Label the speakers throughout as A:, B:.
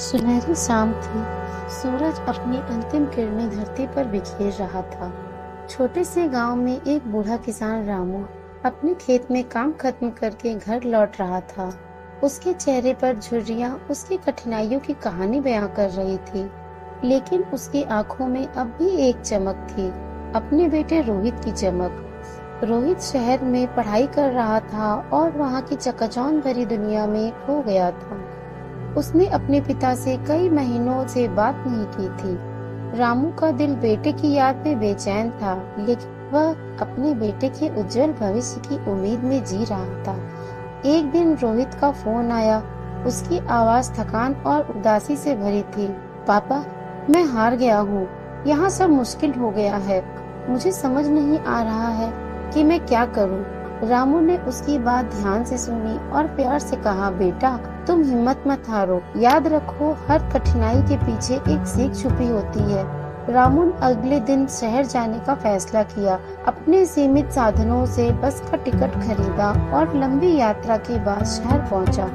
A: सुनहरी शाम थी। सूरज अपनी अंतिम किरणें धरती पर बिखेर रहा था। छोटे से गांव में एक बूढ़ा किसान रामू अपने खेत में काम खत्म करके घर लौट रहा था। उसके चेहरे पर झुर्रियां उसकी कठिनाइयों की कहानी बयां कर रही थी, लेकिन उसकी आंखों में अब भी एक चमक थी, अपने बेटे रोहित की चमक। रोहित शहर में पढ़ाई कर रहा था और वहाँ की चकाचौंध भरी दुनिया में खो गया था। उसने अपने पिता से कई महीनों से बात नहीं की थी। रामू का दिल बेटे की याद में बेचैन था, लेकिन वह अपने बेटे के उज्जवल भविष्य की उम्मीद में जी रहा था। एक दिन रोहित का फोन आया। उसकी आवाज थकान और उदासी से भरी थी। पापा, मैं हार गया हूँ। यहाँ सब मुश्किल हो गया है। मुझे समझ नहीं आ रहा है कि मैं क्या करूँ। रामू ने उसकी बात ध्यान से सुनी और प्यार से कहा, बेटा, तुम हिम्मत मत हारो। याद रखो, हर कठिनाई के पीछे एक सीख छुपी होती है। रामू ने अगले दिन शहर जाने का फैसला किया। अपने सीमित साधनों से बस का टिकट खरीदा और लंबी यात्रा के बाद शहर पहुंचा।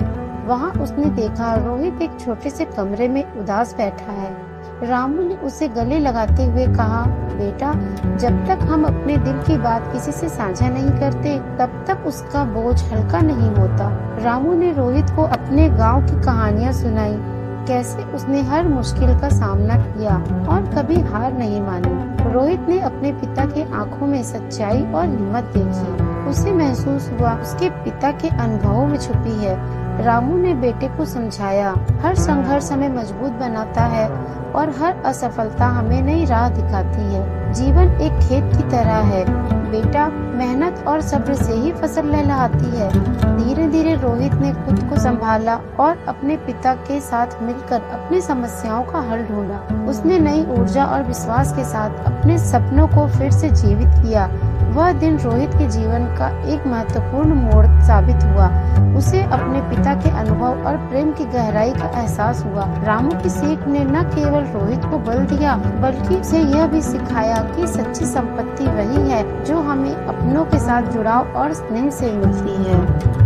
A: वहां उसने देखा रोहित एक छोटे से कमरे में उदास बैठा है। रामू ने उसे गले लगाते हुए कहा, बेटा, जब तक हम अपने दिल की बात किसी से साझा नहीं करते, तब तक उसका बोझ हल्का नहीं होता। रामू ने रोहित को अपने गांव की कहानियां सुनाई, कैसे उसने हर मुश्किल का सामना किया और कभी हार नहीं मानी। रोहित ने अपने पिता के आंखों में सच्चाई और हिम्मत देखी। उसे महसूस हुआ उसके पिता के अनुभवों में छुपी है। रामू ने बेटे को समझाया, हर संघर्ष हमें मजबूत बनाता है और हर असफलता हमें नई राह दिखाती है। जीवन एक खेत की तरह है बेटा, मेहनत और सब्र से ही फसल लहलहाती है। धीरे धीरे रोहित ने खुद को संभाला और अपने पिता के साथ मिलकर अपनी समस्याओं का हल ढूंढा। उसने नई ऊर्जा और विश्वास के साथ अपने सपनों को फिर से जीवित किया। वह दिन रोहित के जीवन का एक महत्वपूर्ण मोड़ साबित हुआ। उसे अपने पिता के अनुभव और प्रेम की गहराई का एहसास हुआ। रामू की सीख ने न केवल रोहित को बल दिया, बल्कि उसे यह भी सिखाया कि सच्ची संपत्ति वही है जो हमें अपनों के साथ जुड़ाव और स्नेह से मिलती है।